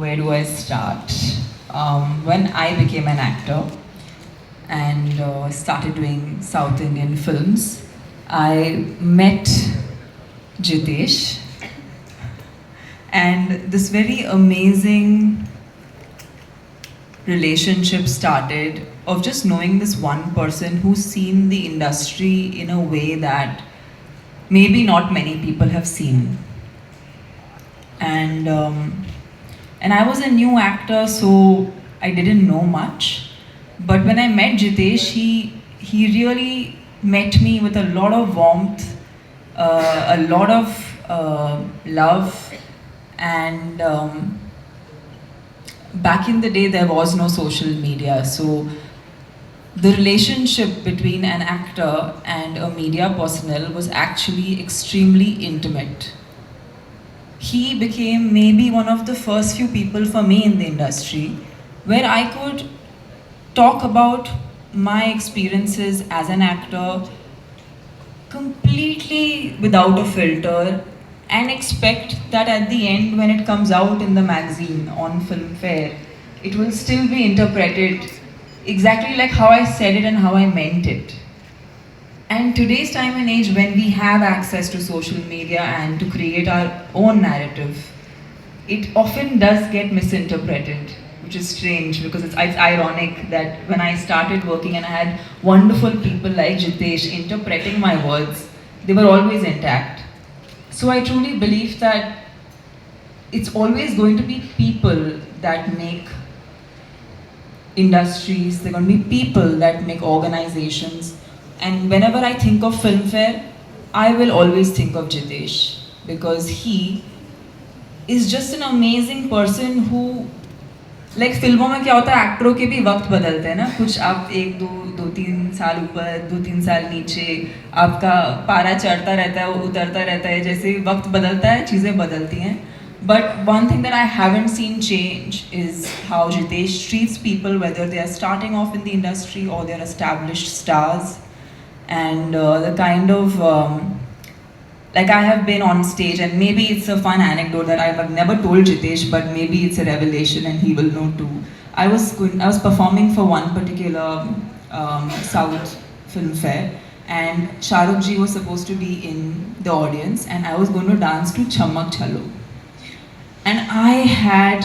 where do I start? When I became an actor and started doing South Indian films, I met Jitesh, and this very amazing relationship started of just knowing this one person who's seen the industry in a way that maybe not many people have seen. And and I was a new actor, so I didn't know much. But when I met Jitesh, he really met me with a lot of warmth, a lot of love, and back in the day there was no social media, so the relationship between an actor and a media personnel was actually extremely intimate. He became maybe one of the first few people for me in the industry where I could talk about my experiences as an actor completely without a filter and expect that at the end, when it comes out in the magazine on Filmfare, it will still be interpreted exactly like how I said it and how I meant it. And today's time and age, when we have access to social media and to create our own narrative, it often does get misinterpreted, which is strange because it's ironic that when I started working and I had wonderful people like Jitesh interpreting my words, they were always intact. So I truly believe that it's always going to be people that make industries, they're going to be people that make organizations. And whenever I think of Filmfare, I will always think of Jitesh because he is just an amazing person who, like फिल्मों में क्या होता है, एक्टरों के भी वक्त बदलते हैं ना, कुछ आप एक दो दो तीन साल ऊपर, दो तीन साल नीचे, आपका पारा चढ़ता रहता है, वो उतरता रहता है, जैसे वक्त बदलता है चीज़ें बदलती हैं. But one thing that I haven't seen change is how Jitesh treats people, whether they are starting off in the industry or they're established stars, and the kind of like I have been on stage, and maybe it's a fun anecdote that I have never told Jitesh, but maybe it's a revelation and he will know too. I was performing for one particular South Film Fair, and Shah Rukh ji was supposed to be in the audience, and I was going to dance to Chammak Chalo. And I had,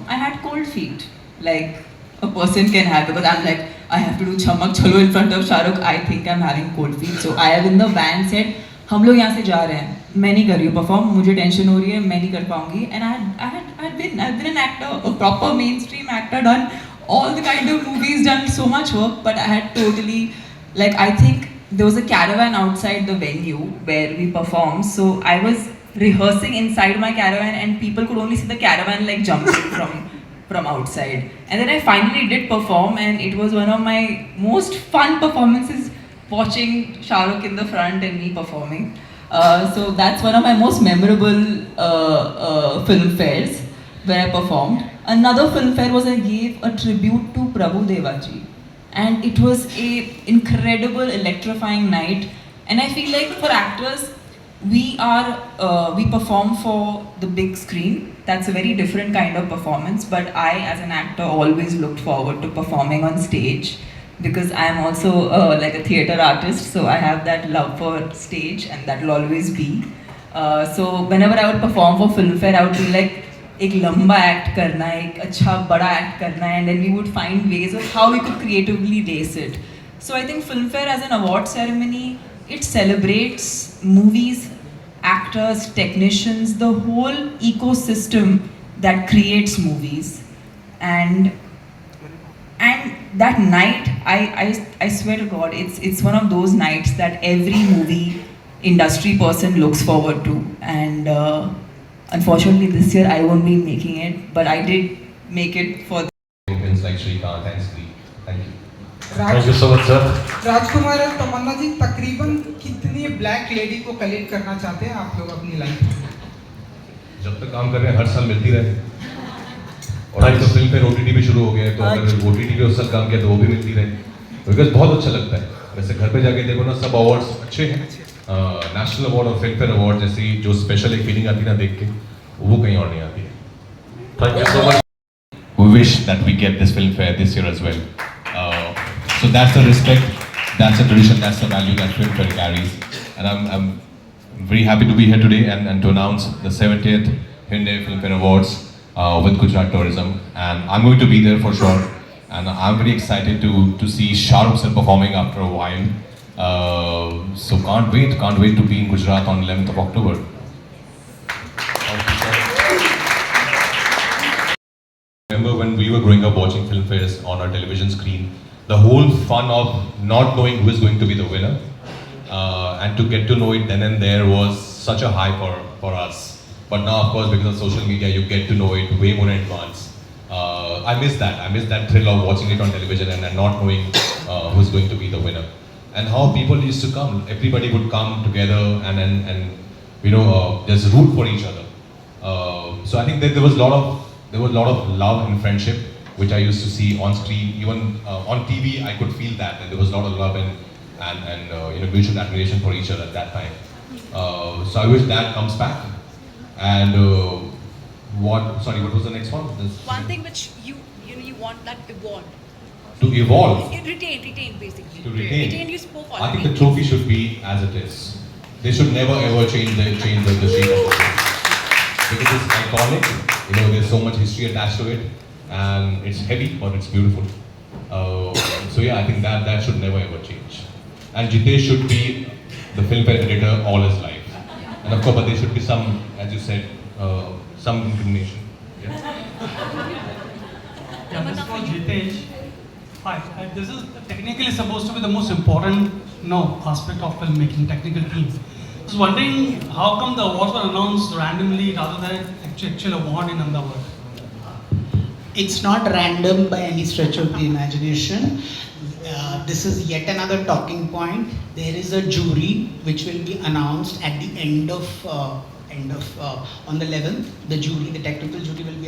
I had cold feet, like a person can have, because I'm like, I have to do Chammak Chalo in front of Shah Rukh, I think I'm having cold feet. So I have in the van said, हम लोग यहाँ से जा रहे हैं, मैं नहीं कर रही हूँ परफॉर्म, मुझे टेंशन हो रही है, मैं नहीं कर पाऊंगी. And I've been an actor, a proper mainstream actor, done all the kind of movies, done so much work, but I had totally, like, I think there was a caravan outside the venue where we performed, so I was rehearsing inside my caravan and people could only see the caravan like jumping from outside. And then I finally did perform, and it was one of my most fun performances, watching Shah Rukh in the front and me performing. So that's one of my most memorable film fairs where I performed. Another film fair was I gave a tribute to Prabhu Devaji, and it was a incredible, electrifying night. And I feel like for actors, we perform for the big screen. That's a very different kind of performance, but I as an actor always looked forward to performing on stage because I'm also like a theatre artist, so I have that love for stage and that will always be. So whenever I would perform for Filmfare, I would be like, एक लंबा act करना है, एक अच्छा बड़ा act करना है, and then we would find ways of how we could creatively lace it. So I think Filmfare as an award ceremony, it celebrates movies, actors, technicians, the whole ecosystem that creates movies. And that night, I swear to God, it's one of those nights that every movie industry person looks forward to. And unfortunately this year I won't be making it, but I did make it for Champions like Srikanth and Sri. Thank you. Thank you so much, sir. राजकुमार और तमन्ना जी तकरीबन कितनी black lady को collect करना चाहते हैं आप लोग अपनी लाइफ में? जब तक काम कर रहे हैं हर साल मिलती रहे. और आज तो फिल्म पे OTT भी शुरू हो गया है, तो अगर OTT पे उस साल काम किया तो वो भी मिलती रहे. बिकॉज बहुत अच्छा लगता है. वैसे घर पे जाके देखो ना, सब अवार्ड्स अच्छे हैं. नेशनल अवार्ड और फिल्म फेयर अवार्ड जैसी जो स्पेशल एक फीलिंग आती है ना देख के, वो कहीं और नहीं आती है. Thank you so much. We wish that we get this film fair this year as well. So that's the respect, that's the tradition, that's the value that film fair carries. And I'm very happy to be here today and to announce the 70th Hyundai Film Fair Awards with Gujarat Tourism. And I'm going to be there for sure. And I'm very excited to see Shah Rukh sir performing after a while. So can't wait to be in Gujarat on 11th of October. Remember when we were growing up watching film fairs on our television screen, the whole fun of not knowing who is going to be the winner and to get to know it then and there was such a high for us. But now, of course, because of social media, you get to know it way more in advance. I miss that. I miss that thrill of watching it on television and not knowing who's going to be the winner. And how people used to come. Everybody would come together and you know, just root for each other. So I think that there was a lot of love and friendship which I used to see on screen. Even on TV, I could feel that there was a lot of love and you know, mutual admiration for each other at that time. So I wish that comes back. And what was the next one? One thing which you want that evolved. To evolve. Retain basically. To retain. Retain, you spoke I think already. the trophy should be as it is. They should never ever change the shape of the trophy. Because it's iconic, you know, there's so much history attached to it, and it's heavy, but it's beautiful. So yeah, I think that should never ever change. And Jitesh should be the film fair editor all his life. And of course, but there should be some, as you said, some inclination. Yeah? Yeah, this is for Jitesh. Hi, this is technically supposed to be the most important aspect of filmmaking, technical team. I was wondering how come the awards were announced randomly rather than actual award in Ahmedabad? It's not random by any stretch of the imagination. This is yet another talking point. There is a jury which will be announced at the end of on the 11th. The jury, the technical jury will be